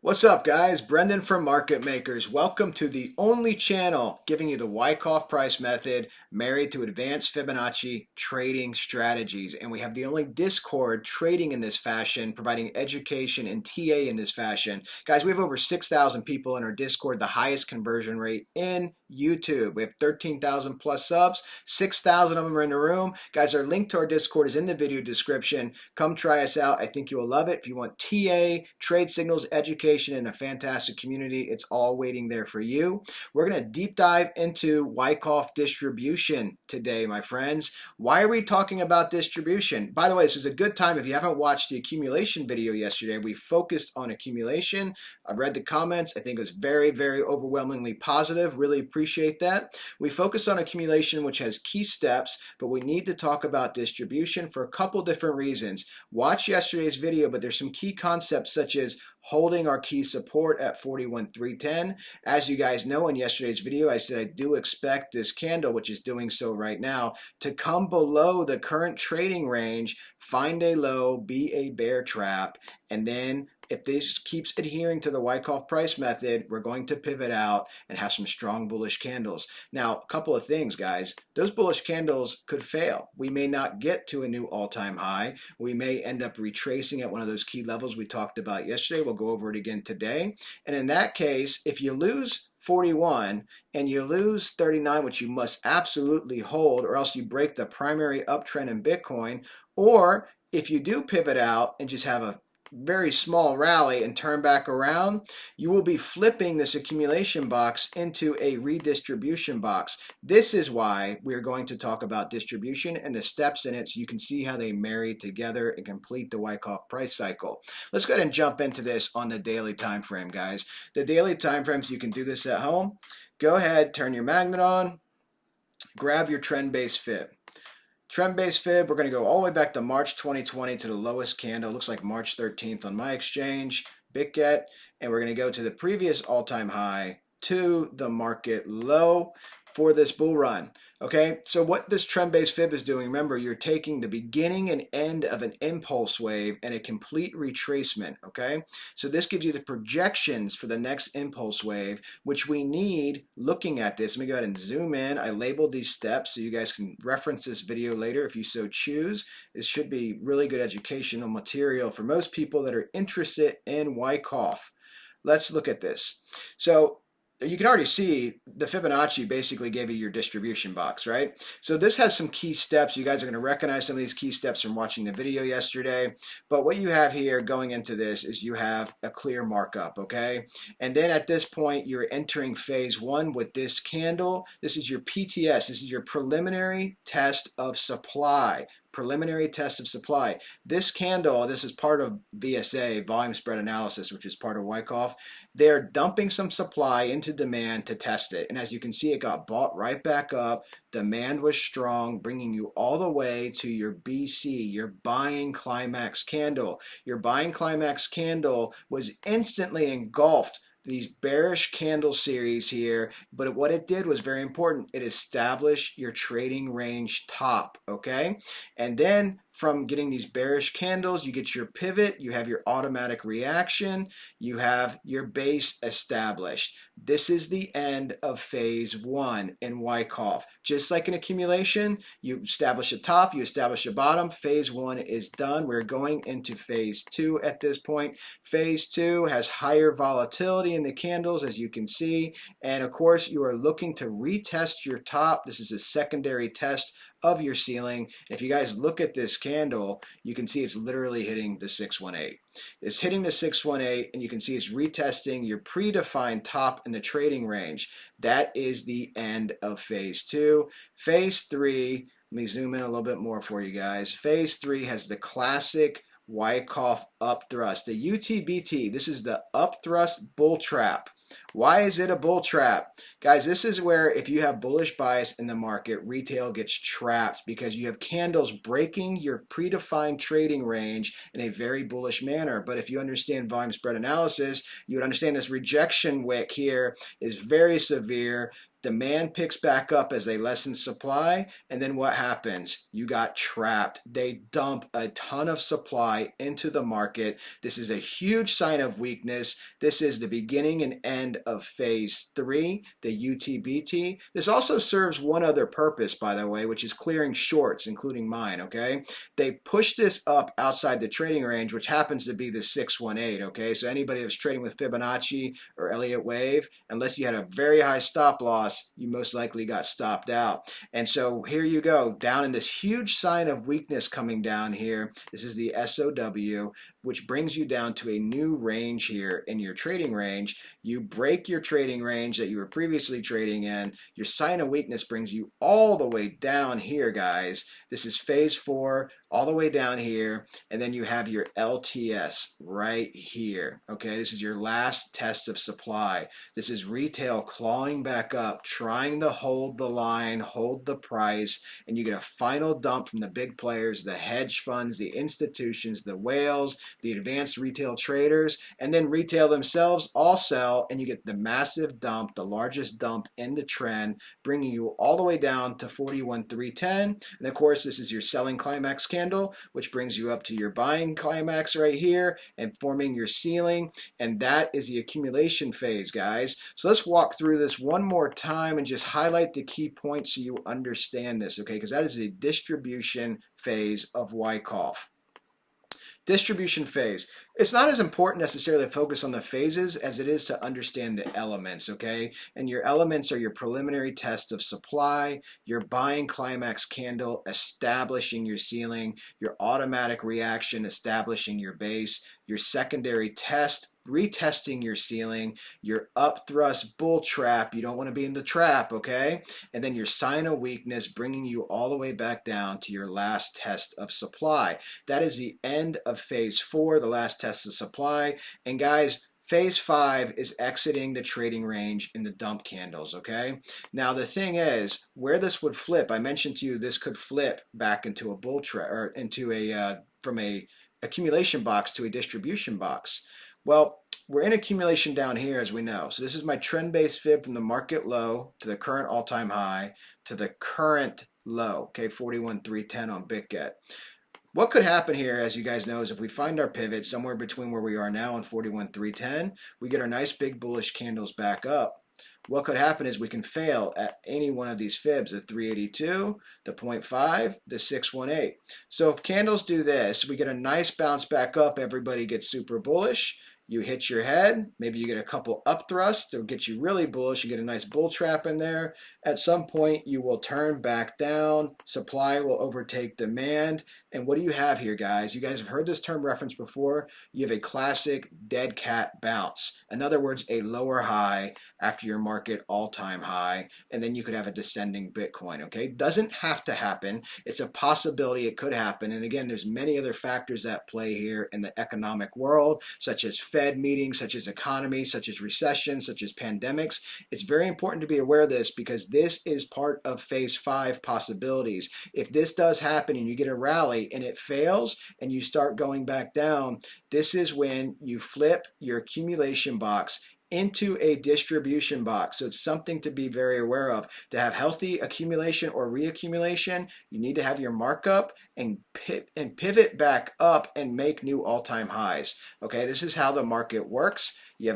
What's up, guys? Brendan from Market Makers. Welcome to the only channel giving you the Wyckoff price method married to advanced Fibonacci trading strategies. And we have the only Discord trading in this fashion, providing education and TA in this fashion. Guys, we have over 6,000 people in our Discord, the highest conversion rate in YouTube. We have 13,000 plus subs, 6,000 of them are in the room. Guys, our link to our Discord is in the video description. Come try us out. I think you will love it. If you want TA, trade signals, education, and a fantastic community, it's all waiting there for you. We're going to deep dive into Wyckoff distribution today, my friends. Why are we talking about distribution? By the way, this is a good time if you haven't watched the accumulation video yesterday. We focused on accumulation. I've read the comments. I think it was very, very overwhelmingly positive. Really appreciate that. We focused on accumulation, which has key steps, but we need to talk about distribution for a couple different reasons. Watch yesterday's video, but there's some key concepts such as holding our key support at 41,310. As you guys know, in yesterday's video, I said I do expect this candle, which is doing so right now, to come below the current trading range, find a low, be a bear trap, and then if this keeps adhering to the Wyckoff price method, we're going to pivot out and have some strong bullish candles. Now, a couple of things, guys. Those bullish candles could fail. We may not get to a new all-time high. We may end up retracing at one of those key levels we talked about yesterday. We'll go over it again today. And in that case, if you lose 41 and you lose 39, which you must absolutely hold, or else you break the primary uptrend in Bitcoin, or if you do pivot out and just have a very small rally and turn back around, you will be flipping this accumulation box into a redistribution box. This is why we're going to talk about distribution and the steps in it so you can see how they marry together and complete the Wyckoff price cycle. Let's go ahead and jump into this on the daily time frame, guys. The daily time frames, you can do this at home. Go ahead, turn your magnet on, grab your trend-based fib. Trend-based fib, we're going to go all the way back to March 2020 to the lowest candle. It looks like March 13th on my exchange, BitGet. And we're going to go to the previous all-time high to the market low for this bull run. Okay, so what this trend-based fib is doing, remember, you're taking the beginning and end of an impulse wave and a complete retracement. Okay, so this gives you the projections for the next impulse wave, which we need looking at this. Let me go ahead and zoom in. I labeled these steps so you guys can reference this video later if you so choose. This should be really good educational material for most people that are interested in Wyckoff. Let's look at this. So you can already see the Fibonacci basically gave you your distribution box, right? So this has some key steps. You guys are going to recognize some of these key steps from watching the video yesterday. But what you have here going into this is you have a clear markup, okay? And then at this point, you're entering phase one with this candle. This is your PTS. This is your preliminary test of supply. Preliminary test of supply. This candle, this is part of VSA, volume spread analysis, which is part of Wyckoff. They're dumping some supply into demand to test it. And as you can see, it got bought right back up. Demand was strong, bringing you all the way to your BC, your buying climax candle. Your buying climax candle was instantly engulfed these bearish candle series here, but what it did was very important. It established your trading range top, okay? And then from getting these bearish candles, you get your pivot, you have your automatic reaction, you have your base established. This is the end of phase one in Wyckoff. Just like an accumulation, you establish a top, you establish a bottom. Phase one is done. We're going into phase two at this point. Phase two has higher volatility in the candles, as you can see. And of course, you are looking to retest your top. This is a secondary test of your ceiling. If you guys look at this candle, you can see it's literally hitting the 618. It's hitting the 618, and you can see it's retesting your predefined top in the trading range. That is the end of phase two. Phase three, let me zoom in a little bit more for you guys. Phase three has the classic Wyckoff up thrust, the UTBT. This is the up thrust bull trap. Why is it a bull trap? Guys, this is where if you have bullish bias in the market, retail gets trapped because you have candles breaking your predefined trading range in a very bullish manner. But if you understand volume spread analysis, you would understand this rejection wick here is very severe. Demand picks back up as they lessen supply, and then what happens? You got trapped. They dump a ton of supply into the market. This is a huge sign of weakness. This is the beginning and end of phase 3, the UTBT. This also serves one other purpose, by the way, which is clearing shorts, including mine, okay? They push this up outside the trading range, which happens to be the 618, okay? So anybody that's trading with Fibonacci or Elliott Wave, unless you had a very high stop loss, you most likely got stopped out. And so here you go, down in this huge sign of weakness coming down here. This is the SOW, which brings you down to a new range here in your trading range. You break your trading range that you were previously trading in. Your sign of weakness brings you all the way down here, guys. This is phase 4, all the way down here. And then you have your LTS right here. Okay, this is your last test of supply. This is retail clawing back up, trying to hold the line, hold the price, and you get a final dump from the big players, the hedge funds, the institutions, the whales, the advanced retail traders, and then retail themselves all sell, and you get the massive dump, the largest dump in the trend, bringing you all the way down to 41,310. And of course, this is your selling climax candle, which brings you up to your buying climax right here and forming your ceiling. And that is the accumulation phase, guys. So let's walk through this one more time and just highlight the key points so you understand this, okay? Because that is the distribution phase of Wyckoff. Distribution phase. It's not as important necessarily to focus on the phases as it is to understand the elements, okay? And your elements are your preliminary test of supply, your buying climax candle establishing your ceiling, your automatic reaction establishing your base, your secondary test retesting your ceiling, your up thrust bull trap, you don't want to be in the trap, okay? And then your sign of weakness bringing you all the way back down to your last test of supply. That is the end of phase 4, the last test of supply. And guys, phase 5 is exiting the trading range in the dump candles, okay? Now the thing is, where this would flip, I mentioned to you this could flip back into a bull trap, or into a from a accumulation box to a distribution box. Well, we're in accumulation down here, as we know. So this is my trend-based fib from the market low to the current all-time high to the current low, okay, 41,310 on BitGet. What could happen here, as you guys know, is if we find our pivot somewhere between where we are now and 41,310, we get our nice big bullish candles back up. What could happen is we can fail at any one of these fibs, the 382, the 0.5, the 618. So if candles do this, we get a nice bounce back up, everybody gets super bullish. You hit your head, maybe you get a couple up thrusts to get you really bullish, you get a nice bull trap in there. At some point you will turn back down, supply will overtake demand, and what do you have here, guys? You guys have heard this term referenced before. You have a classic dead cat bounce. In other words, a lower high after your market all-time high, and then you could have a descending Bitcoin, okay? Doesn't have to happen. It's a possibility it could happen, and again, there's many other factors at play here in the economic world, such as Fed meetings, such as economy, such as recession, such as pandemics. It's very important to be aware of this because this is part of phase 5 possibilities. If this does happen and you get a rally and it fails and you start going back down, this is when you flip your accumulation box into a distribution box. So it's something to be very aware of. To have healthy accumulation or reaccumulation, you need to have your markup and pivot back up and make new all-time highs. Okay, this is how the market works. You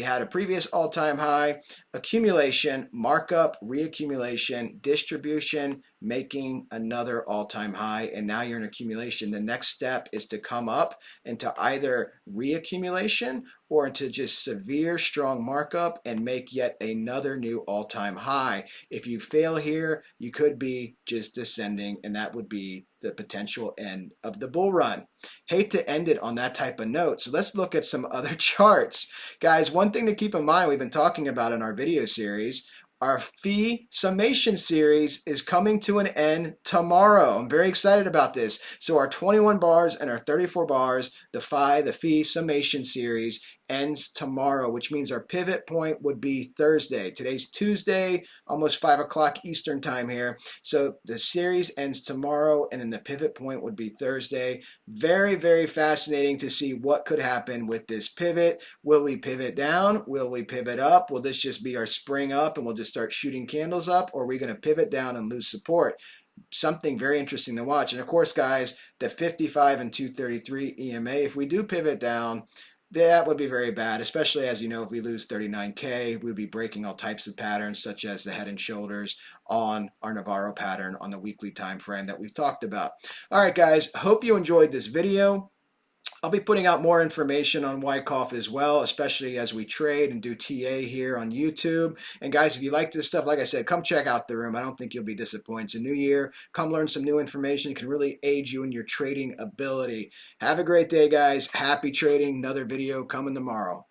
had a previous all-time high, accumulation, markup, reaccumulation, distribution, making another all-time high, and now you're in accumulation. The next step is to come up into either reaccumulation or into just severe strong markup and make yet another new all-time high. If you fail here, you could be just descending, and that would be the potential end of the bull run. Hate to end it on that type of note, so let's look at some other charts. Guys, one thing to keep in mind, we've been talking about in our video series, our fee summation series is coming to an end tomorrow. I'm very excited about this. So our 21 bars and our 34 bars, the fee summation series ends tomorrow, which means our pivot point would be Thursday. Today's Tuesday, almost 5 o'clock Eastern time here. So the series ends tomorrow, and then the pivot point would be Thursday. Very, very fascinating to see what could happen with this pivot. Will we pivot down? Will we pivot up? Will this just be our spring up and we'll just start shooting candles up? Or are we going to pivot down and lose support? Something very interesting to watch. And of course, guys, the 55 and 233 EMA, if we do pivot down, that would be very bad, especially as you know, if we lose 39K, we'd be breaking all types of patterns, such as the head and shoulders on our Navarro pattern on the weekly time frame that we've talked about. All right, guys, hope you enjoyed this video. I'll be putting out more information on Wyckoff as well, especially as we trade and do TA here on YouTube. And guys, if you like this stuff, like I said, come check out the room. I don't think you'll be disappointed. It's a new year. Come learn some new information. It can really aid you in your trading ability. Have a great day, guys. Happy trading. Another video coming tomorrow.